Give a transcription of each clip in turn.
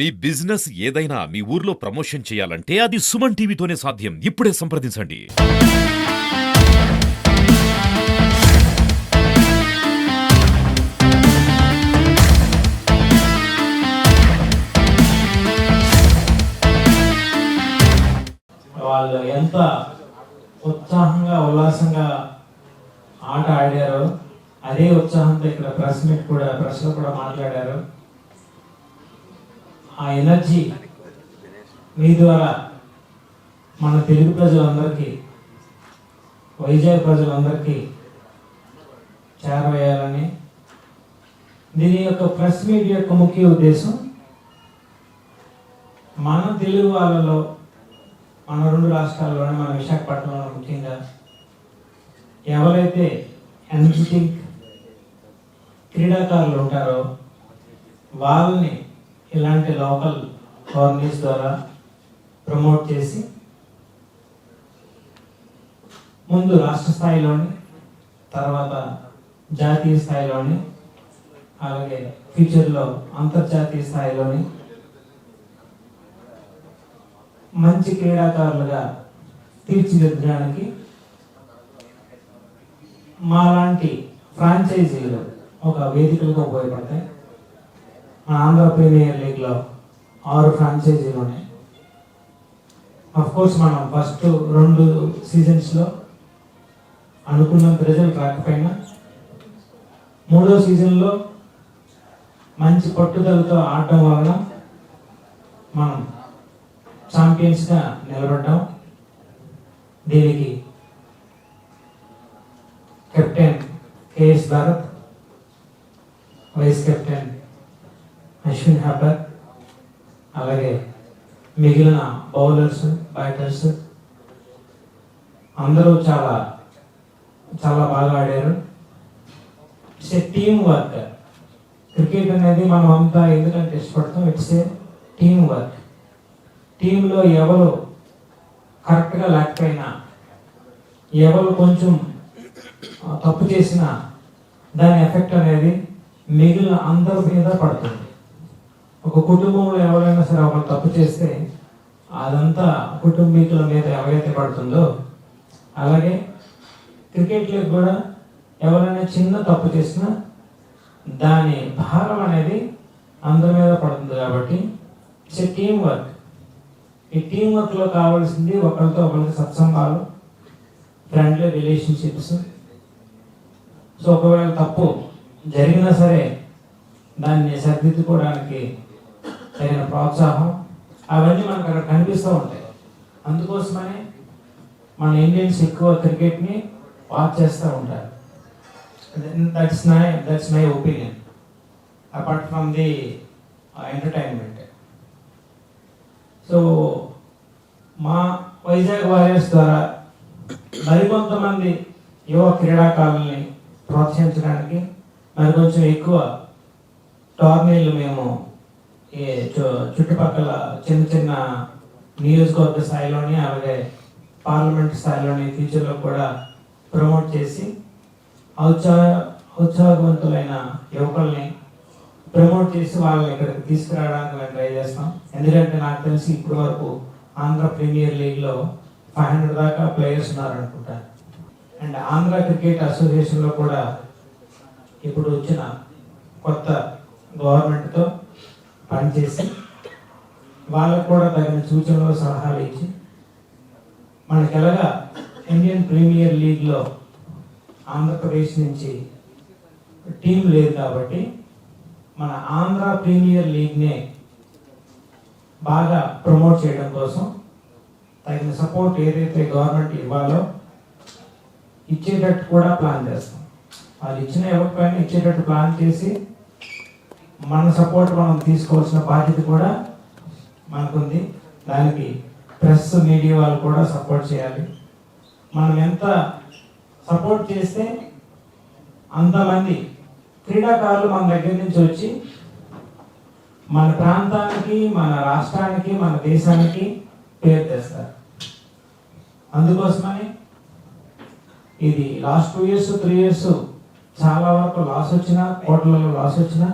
మీ business ఏదైనా మీ ఊర్లో promotion చేయాలంటే అది సుమన్ టీవీతోనే సాధ్యం. ఇప్పుడే సంప్రదించండి. వాళ్ళు ఎంత ఉత్సాహంగా ఉల్లాసంగా ఆట ఆడారో అదే ఉత్సాహంతో ఇక్కడ ప్రెస్లో కూడా మాట్లాడారు. ఆ ఎనర్జీ మీ ద్వారా మన తెలుగు ప్రజలందరికీ, వైజాగ్ ప్రజలందరికీ చేరవేయాలని, దీని యొక్క ప్రెస్ మీట్ యొక్క ముఖ్య ఉద్దేశం మన తెలుగు వాళ్ళలో, మన రెండు రాష్ట్రాల్లోనే, మన విశాఖపట్నంలో ముఖ్యంగా ఎవరైతే ఎనర్జెటిక్ క్రీడాకారులు ఉంటారో వాళ్ళని ఇలాంటి లోకల్ టోర్నీస్ ద్వారా ప్రమోట్ చేసి ముందు రాష్ట్ర స్థాయిలోని, తర్వాత జాతీయ స్థాయిలోని, అలాగే ఫ్యూచర్లో అంతర్జాతీయ స్థాయిలోని మంచి క్రీడాకారులుగా తీర్చిదిద్దడానికి మాలాంటి ఫ్రాంచైజీలు ఒక వేదికలుగా ఉపయోగపడతాయి. మన ఆంధ్ర ప్రీమియర్ లీగ్లో 6 ఫ్రాంచైజీలు ఉన్నాయి. అఫ్కోర్స్ మనం ఫస్ట్ 2 సీజన్స్లో అనుకున్నంత రిజల్ట్ రాకపోయినా 3వ సీజన్లో మంచి పట్టుదలతో ఆడటం వలన మనం ఛాంపియన్స్గా నిలబడ్డాం. దీనికి captain KS Bharat, vice captain Ashwin Hebbar, అలాగే మిగిలిన బౌలర్స్, బ్యాటర్స్ అందరూ చాలా చాలా బాగా ఆడారు. It's a team work. Cricket అనేది మనం అంతా ఎందుకంటే ఇష్టపడతాం, ఇట్స్ ఏ టీమ్ వర్క్. టీంలో ఎవరు కరెక్ట్గా లేకపోయినా, ఎవరు కొంచెం తప్పు చేసినా దాని ఎఫెక్ట్ అనేది మిగిలిన అందరి మీద పడుతుంది. ఒక కుటుంబంలో ఎవరైనా సరే ఒకరు తప్పు చేస్తే అదంతా కుటుంబీకుల మీద ఎవరైతే పడుతుందో, అలాగే క్రికెట్లో కూడా ఎవరైనా చిన్న తప్పు చేసినా దాని భారం అనేది అందరి మీద పడుతుంది. కాబట్టి ఇట్స్ ఏ టీమ్ వర్క్. ఈ టీం వర్క్లో కావాల్సింది ఒకరితో ఒకరికి సత్సంబాలు, ఫ్రెండ్లీ రిలేషన్షిప్స్. సో ఒకవేళ తప్పు జరిగినా సరే దాన్ని సరిదిద్దుకోవడానికి తగిన ప్రోత్సాహం, అవన్నీ మనకు అక్కడ కనిపిస్తూ ఉంటాయి. అందుకోసమనే మన ఇండియన్స్ ఎక్కువ క్రికెట్ని వాచ్ చేస్తూ ఉంటారు. That's my opinion, apart from the entertainment. So మా వైజాగ్ వారియర్స్ ద్వారా మరికొంతమంది యువ క్రీడాకారుల్ని ప్రోత్సహించడానికి మరికొంచెం ఎక్కువ టోర్నీలు మేము ఈ చుట్టుపక్కల చిన్న చిన్న నియోజకవర్గ స్థాయిలోని, అలాగే పార్లమెంట్ స్థాయిలోని ఫ్యూచర్లో కూడా ప్రమోట్ చేసి ఉత్సాహవంతులైన యువకుల్ని ప్రమోట్ చేసి వాళ్ళని ఇక్కడికి తీసుకురావడానికి మేము ట్రై చేస్తాం. ఎందుకంటే నాకు తెలిసి ఇప్పటి వరకు ఆంధ్ర ప్రీమియర్ లీగ్లో 500 దాకా ప్లేయర్స్ ఉన్నారనుకుంటా. అండ్ ఆంధ్ర క్రికెట్ అసోసియేషన్లో కూడా ఇప్పుడు వచ్చిన కొత్త గవర్నమెంట్తో పనిచేసి వాళ్ళకు కూడా తగిన సూచనలు, సలహాలు ఇచ్చి మనకి ఎలాగా ఇండియన్ ప్రీమియర్ లీగ్లో ఆంధ్రప్రదేశ్ నుంచి టీం లేదు కాబట్టి మన ఆంధ్ర ప్రీమియర్ లీగ్నే బాగా ప్రమోట్ చేయడం కోసం తగిన సపోర్ట్ ఏదైతే గవర్నమెంట్ ఇవ్వాలో ఇచ్చేటట్టు కూడా ప్లాన్ చేస్తాం. వాళ్ళు ఇచ్చిన ఇవ్వకపోయినా ఇచ్చేటట్టు ప్లాన్ చేసి మన సపోర్ట్ మనం తీసుకోవాల్సిన బాధ్యత కూడా మనకుంది. దానికి ప్రెస్, మీడియా వాళ్ళు కూడా సపోర్ట్ చేయాలి. మనం ఎంత సపోర్ట్ చేస్తే అంతమంది క్రీడాకారులు మన దగ్గర నుంచి వచ్చి మన ప్రాంతానికి, మన రాష్ట్రానికి, మన దేశానికి పేరు తెస్తారు. అందుకోసమని ఇది లాస్ట్ 2 years 3 years చాలా వరకు లాస్ వచ్చినా, కోట్లలో లాస్ వచ్చినా,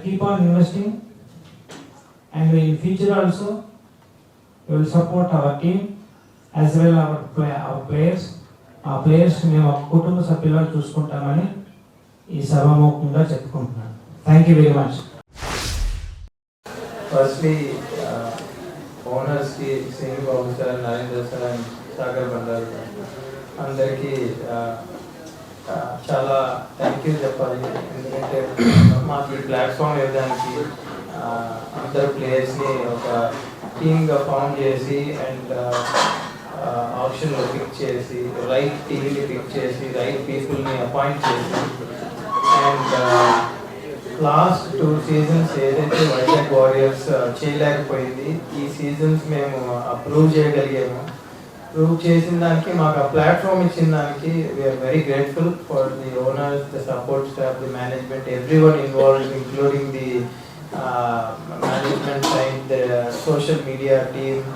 keep on investing, and in future also we will support our team as well our players. ఆ ప్లేయర్స్ మేము ఒక కుటుంబ సభ్యులుగా చూసుకుంటామని ఈ సభాముఖంగా చెప్పుకుంటున్నాను. Thank you very much. Firstly ఓనర్స్కి Srini Babu sir, Narendra sir and Sagar Bandaru అందరికీ చాలా థ్యాంక్ యూ చెప్పాలి. ఎందుకంటే మాకు ఈ ప్లాట్ఫామ్ ఇవ్వడానికి అందరు ప్లేయర్స్ని ఒక టీమ్గా ఫామ్ చేసి అండ్ ఆప్షన్లో పిక్ చేసి రైట్ టీమ్ని పిక్ చేసి రైట్ పీపుల్ని అపాయింట్ చేసి అండ్ లాస్ట్ 2 seasons ఏదైతే వైజాగ్ వారియర్స్ చేయలేకపోయింది, ఈ సీజన్స్ మేము ప్రూవ్ చేయగలిగాము. ప్రూవ్ చేసిన దానికి మాకు ఆ ప్లాట్ఫామ్ ఇచ్చిన దానికి we are very grateful for the owners, the support staff, the management, everyone involved including the management side, the social media team,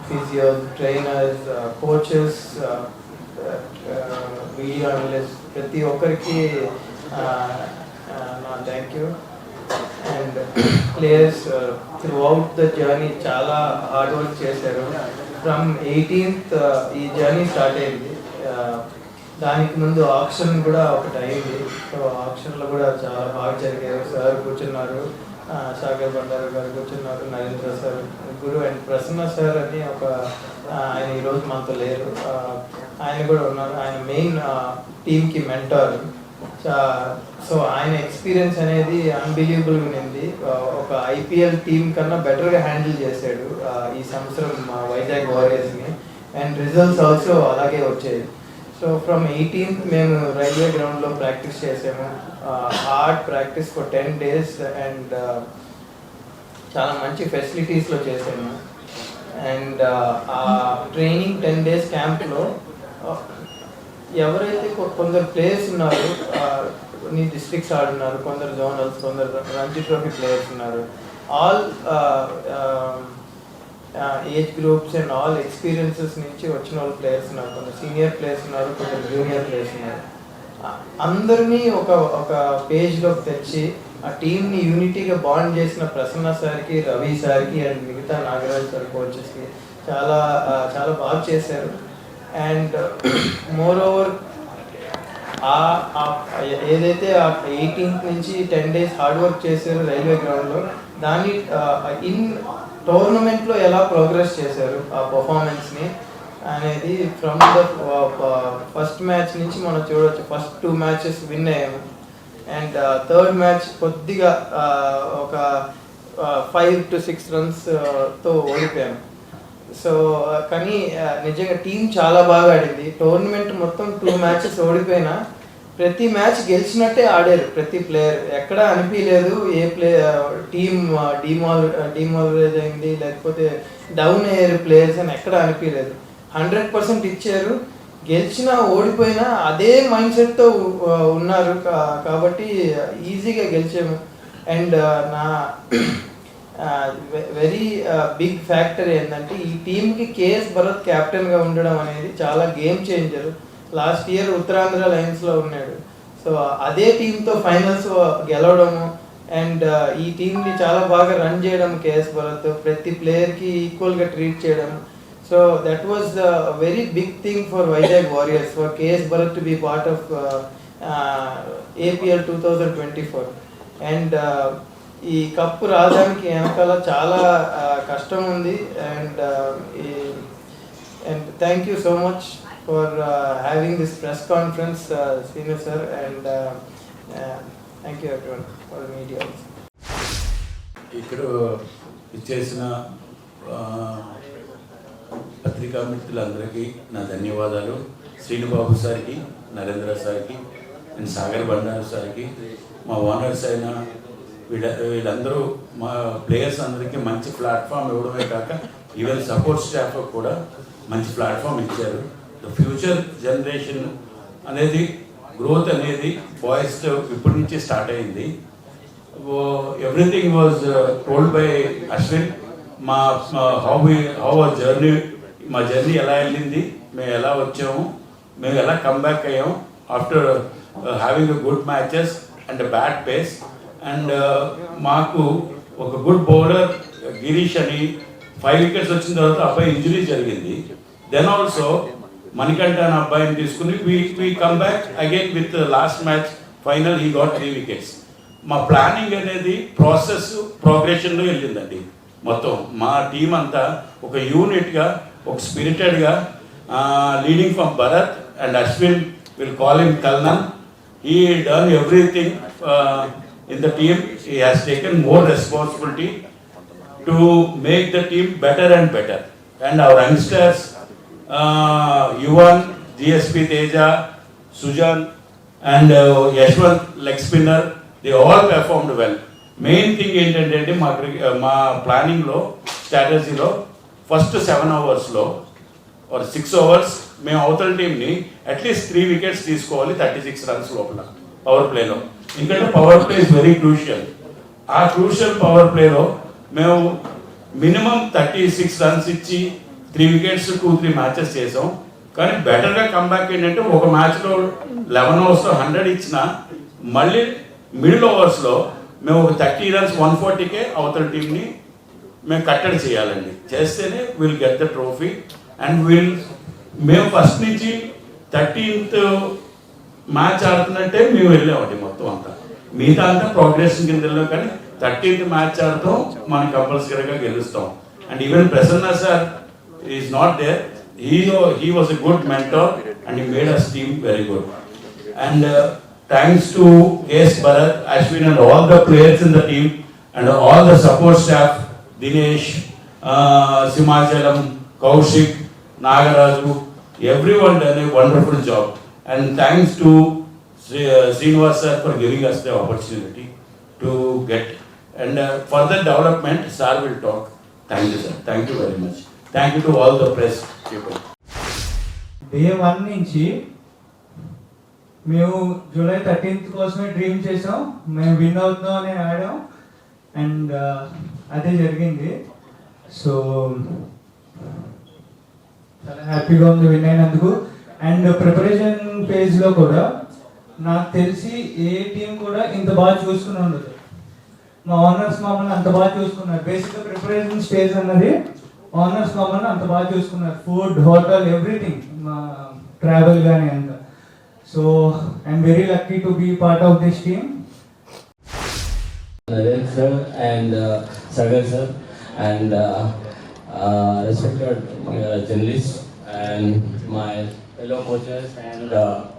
physios, trainers, coaches, video analysts, ప్రతి ఒక్కరికి నా thank you. And players throughout the journey చాలా hard work చేశారు. From 18th ఈ journey start అయింది. దానికి ముందు option కూడా ఒకటి అయింది. సో ఆప్షన్లో కూడా చాలా బాగా జరిగారు. సార్ కూర్చున్నారు, సాగర్ బండారు గారు కూర్చున్నారు, Narendra sir Guru and Prasanna sir అని ఒక ఆయన ఈరోజు మనతో లేరు, ఆయన కూడా ఉన్నారు. ఆయన మెయిన్ టీమ్కి మెంటార్. సో ఆయన ఎక్స్పీరియన్స్ అనేది అన్బిలీవబుల్గా ఉంది. ఒక ఐపీఎల్ టీమ్ కన్నా బెటర్గా హ్యాండిల్ చేశాడు ఈ సంవత్సరం వైజాగ్ వారియర్స్ని. అండ్ రిజల్ట్స్ ఆల్సో అలాగే వచ్చాయి. సో ఫ్రమ్ 18th మేము రైల్వే గ్రౌండ్లో ప్రాక్టీస్ చేసాము. Hard practice for 10 days and చాలా మంచి ఫెసిలిటీస్లో చేసాము. అండ్ ఆ ట్రైనింగ్ 10 days క్యాంప్లో ఎవరైతే కొందరు ప్లేయర్స్ ఉన్నారు, కొన్ని డిస్ట్రిక్ట్స్ ఆడున్నారు, కొందరు జోనల్స్, కొందరు రంజీ ట్రోఫీ ప్లేయర్స్ ఉన్నారు. All age groups and all experiences నుంచి వచ్చిన వాళ్ళు ప్లేయర్స్ ఉన్నారు. కొందరు సీనియర్ ప్లేయర్స్ ఉన్నారు, కొందరు జూనియర్ ప్లేయర్స్ ఉన్నారు. అందరినీ ఒక పేజ్లోకి తెచ్చి ఆ టీంని యూనిటీగా బాండ్ చేసిన ప్రసన్న సార్కి, రవి సార్కి అండ్ మిగతా నాగరాజ్ సార్ కోచెస్కి చాలా చాలా బాగా చేశారు. అండ్ మోర్ ఓవర్ ఏదైతే 18th నుంచి 10 days హార్డ్ వర్క్ చేశారు రైల్వే గ్రౌండ్లో, దాన్ని ఇన్ టోర్నమెంట్లో ఎలా ప్రోగ్రెస్ చేశారు ఆ పర్ఫార్మెన్స్ని అనేది ఫ్రమ్ ద ఫస్ట్ మ్యాచ్ నుంచి మనం చూడవచ్చు. ఫస్ట్ 2 matches విన్ అయ్యాము. అండ్ థర్డ్ మ్యాచ్ కొద్దిగా ఒక 5 to 6 runsతో ఓడిపోయాము. సో కానీ నిజంగా టీం చాలా బాగా ఆడింది. టోర్నమెంట్ మొత్తం 2 matches ఓడిపోయినా ప్రతి మ్యాచ్ గెలిచినట్టే ఆడారు ప్రతి ప్లేయర్. ఎక్కడ అనిపించలేదు ఏ టీమ్ డిమాలరైజ్ అయింది లేకపోతే డౌన్ అయ్యారు ప్లేయర్స్ అని ఎక్కడ అనిపించలేదు. 100% ఇచ్చారు. గెలిచినా ఓడిపోయినా అదే మైండ్ సెట్తో ఉన్నారు కాబట్టి ఈజీగా గెలిచాము. అండ్ నా వెరీ బిగ్ ఫ్యాక్టర్ ఏంటంటే ఈ టీంకి కేఎస్ భరత్ కెప్టెన్గా ఉండడం అనేది చాలా game changer. Last year Uttarandhra లయన్స్లో ఉన్నాడు. సో అదే టీంతో ఫైనల్స్ గెలవడము అండ్ ఈ టీంని చాలా బాగా రన్ చేయడం కేఎస్ భరత్, ప్రతి ప్లేయర్కి ఈక్వల్గా ట్రీట్ చేయడం. So that was the very big thing for Vizag Warriors, for KS Bharat to be part of APL 2024. And ఈ కప్పు రావడానికి వెనకాల చాలా కష్టం ఉంది. And thank you so much for having this press conference senior sir. And thank you everyone for media. ఇక్కడ ఇచ్చేసిన పత్రికా మిత్రులందరికీ నా ధన్యవాదాలు. శ్రీనుబాబు సార్కి, నరేంద్ర సార్కి అండ్ సాగర్ బండారు సార్కి, మా ఓనర్స్ అయిన వీళ్ళందరూ మా ప్లేయర్స్ అందరికీ మంచి ప్లాట్ఫామ్ ఇవ్వడమే కాక ఈవెన్ సపోర్ట్ స్టాఫ్ కూడా మంచి ప్లాట్ఫామ్ ఇచ్చారు. ద ఫ్యూచర్ జనరేషన్ అనేది గ్రోత్ అనేది బాయ్స్ ఇప్పటి నుంచి స్టార్ట్ అయింది. Everything was told by Ashwin. మా మా జర్నీ ఎలా వెళ్ళింది, మేము ఎలా వచ్చాము, మేము ఎలా కమ్బ్యాక్ అయ్యాము after having good matches and bad phase. And మాకు ఒక గుడ్ బౌలర్ గిరీష్ అని 5 వికెట్స్ వచ్చిన తర్వాత అబ్బాయి ఇంజురీ జరిగింది. దెన్ ఆల్సో మణికంఠ అనే అబ్బాయిని తీసుకుని we come back again with last match final he got 3 wickets. మా ప్లానింగ్ అనేది ప్రోగ్రెషన్లో వెళ్ళిందండి. మొత్తం మా టీం అంతా ఒక యూనిట్గా, ఒక స్పిరిటెడ్గా, leading from Bharat and Ashwin, will call him colonel. He done everything in the team. He has taken more responsibility to make the team better and better. And our youngsters, Yuvan, GSP Teja, Sujan, and Yashwant leg spinner, they all performed well. Main thing ఏంటంటే మా ప్లానింగ్లో, స్ట్రాటజీలో first 7 అవర్స్లో or 6 hours మేము అవతల టీంని at least 3 wickets తీసుకోవాలి 36 runs లోపల పవర్ ప్లేలో. ఎందుకంటే power play is very crucial. ఆ క్రూషియల్ పవర్ ప్లేలో మేము మినిమం 36 రన్స్ ఇచ్చి 3 వికెట్స్ 2-3 మ్యాచెస్ చేసాం. కానీ బెటర్గా కమ్బ్యాక్ ఏంటంటే ఒక మ్యాచ్లో 11 ఓవర్స్లో 100 ఇచ్చిన మళ్ళీ మిడిల్ ఓవర్స్లో మేము ఒక 30 రన్స్ 140కే అవతల టీంని మేము కట్టడి చేయాలండి. చేస్తేనే will get the trophy. And మేము ఫస్ట్ నుంచి 13th మ్యాచ్ ఆడుతున్నట్టే మేము వెళ్ళామండి. మొత్తం అంతా మిగతా అంతా ప్రోగ్రెషన్ కింద వెళ్ళాం, కానీ 13th మ్యాచ్ ఆడతాం మనం కంపల్సరీగా గెలుస్తాం. And even Prasanna sir is not there. He was a good mentor and he made us team very good. And thanks to KS Bharat, Ashwin and all the players in the team and all the support staff, Dinesh, Simhachalam, Kaushik, Nagaraju, everyone done a wonderful job. And thanks to Srinivas sir for giving us the opportunity to get. And further development, sir will talk. Thank you, sir. Thank you very much. Thank you to all the press people. Day 1 నుంచి మేము July 13th కోసమే dream చేసాం. మేము win అవుతున్నాం అని ఆడాం and అదే జరిగింది. So చాలా హ్యాపీగా ఉంది విన్ అయినందుకు. అండ్ ప్రిపరేషన్ ఫేజ్లో కూడా నాకు తెలిసి ఏ టీం కూడా ఇంత బాగా చూసుకుని ఉండదు. మా ఓనర్స్ మమ్మల్ని అంత బాగా చూసుకున్నారు. బేసిక్గా ప్రిపరేషన్ స్టేజ్ అన్నది ఓనర్స్ మమ్మల్ని అంత బాగా చూసుకున్నారు. ఫుడ్, హోటల్, ఎవ్రీథింగ్, మా ట్రావెల్ కానీ అంత. So I'm very lucky to be part of this team. Naren sir and Sagar sir and respected journalists and my fellow coaches and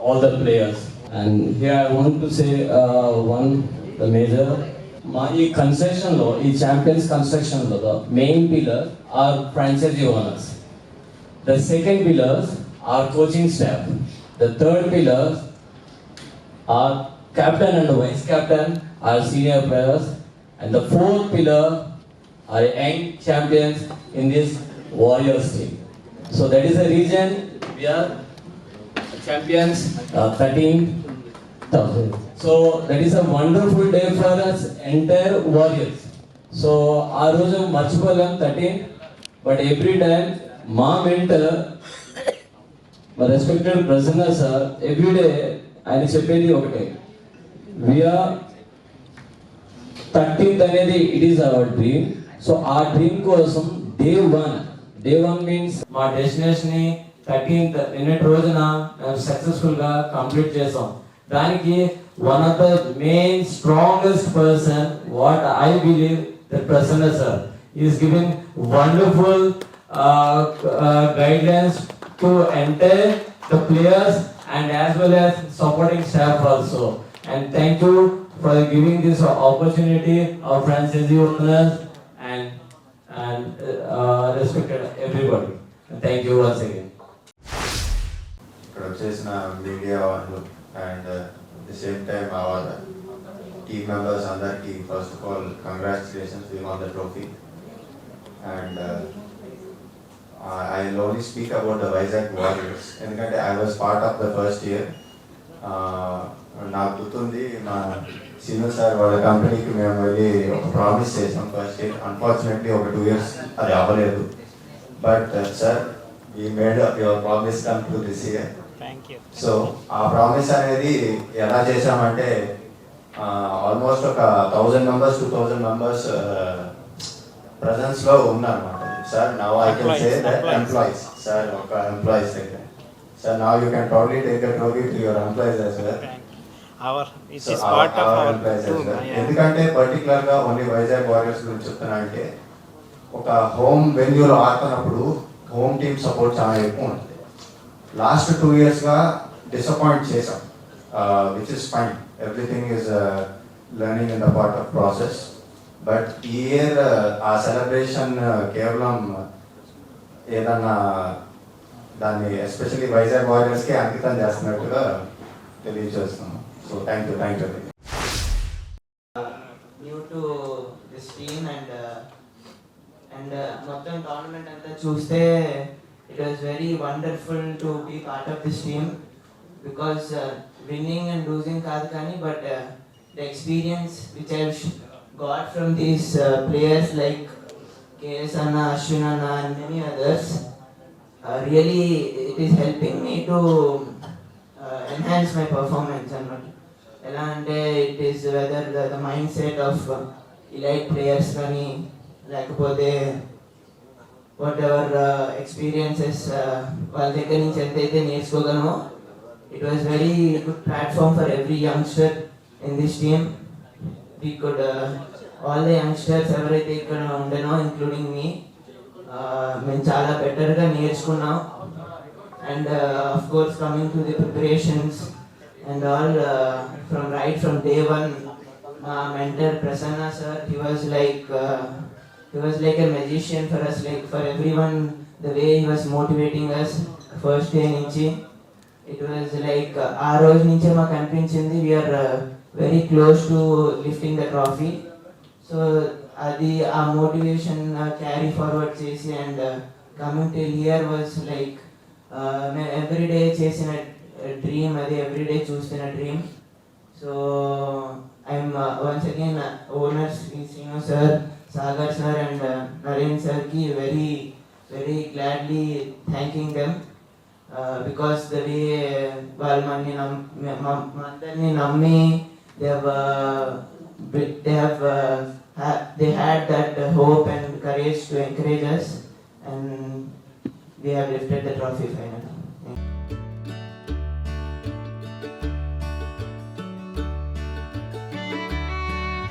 all the players. And here I want to say the major మా ఈ కన్స్ట్రక్షన్లో, ఈ champions కన్స్ట్రక్షన్లో the main pillars are franchisee owners. The second pillars are coaching staff. The third pillars are captain and vice captain, are senior players. And the fourth pillar are young champions in this Warriors team. So that is the reason we are champions 13,000. So that is a wonderful day for us entire Warriors. So our రోజు మర్చిపోలేం 13, but every time మా mentor, my respected Prasanna sir, every day ఆయన చెప్పేది ఒకటే, we are 13th అనేది it is our dream. So ఆ dream కోసం day one means మా destination ని 13th నిన్నటి రోజున మేము సక్సెస్ఫుల్ గా కంప్లీట్ చేసాం. దానికి one of the main strongest person what I believe that Prasanna sir is giving wonderful guidelines to enter the players and as well as supporting staff also. And thank you for giving this opportunity of franchisee owners and respected everybody. Thank you once again. ఇక్కడ వచ్చేసిన media వాళ్ళు and at the same time our team members అందరికీ first of all congratulations, we won the trophy. And I will only speak about the Vizag warriors ఎందుకంటే I was part of the first year. నాకు గుర్తుంది మా scene sir వాళ్ళ కంపెనీకి మేము వెళ్ళి ఒక ప్రామిస్ చేసాం ఫస్ట్ ఇయర్. అన్ఫార్చునేట్లీ ఒక 2 years అది అవ్వలేదు. But sir we made your promise come to this year. So ఆ ప్రామిస్ అనేది ఎలా చేసామంటే ఆల్మోస్ట్ ఒక 1000 మెంబర్స్ 2000 మెంబర్స్ ప్రజెన్స్లో ఉన్నారన్నమాట sir. Now I can say that employees sir, ఒక ఎంప్లాయీస్ దగ్గర sir, now you can proudly take the trophy to your employees as well. ఎందుకంటే పర్టికులర్గా ఓన్లీ వైజాగ్ వారియర్స్ గురించి చెప్తున్నా అంటే, ఒక హోమ్ వెన్యూలో ఆడుతున్నప్పుడు హోమ్ టీమ్ సపోర్ట్ చాలా ఎక్కువ ఉంటుంది. లాస్ట్ 2 yearsగా డిసప్పాయింట్ చేసాం, which is fine, everything is learning in the part of process. But ఈ ఇయర్ ఆ సెలబ్రేషన్ కేవలం ఏదన్నా దాన్ని ఎస్పెషల్లీ వైజాగ్ వారియర్స్కి అంకితం చేస్తున్నట్టుగా తెలియజేస్తున్నాం. So thank you New to this team and మొత్తం టోర్నమెంట్ అంతా చూస్తే it was very wonderful to be part of this team because winning and losing కాదు కానీ but the experience which I've got from these players like KS Anna, Ashwin Anna and many others, really it is helping me to enhance my performance అన్నమాట. ఎలా అంటే it is whether the mindset of elite players కానీ లేకపోతే whatever experiences వాళ్ళ దగ్గర నుంచి ఎంతైతే నేర్చుకోగలమో, it was very good platform for every youngster in this team. We could all the youngsters ఎవరైతే ఇక్కడ ఉండేనో ఇంక్లూడింగ్ మీ, మేము చాలా బెటర్గా నేర్చుకున్నాం. And of course coming to the preparations and all, from day one, mentor Prasanna sir, he was like a magician for us, like for everyone, the way he was motivating us first day nunchi. It was like aa roju nunche maaku anpinchindi we are very close to lifting the trophy. So adi aa motivation carry forward chesi and coming till here was like everyday చేసిన dream, అది everyday చూస్తున్న dream. So I'm once again owners Srinu sir, Sagar sir and Naren సార్కి very very gladly thanking them because the way వాళ్ళు అందరినీ నమ్మి they had that hope and courage to encourage us, and we have lifted the trophy finally.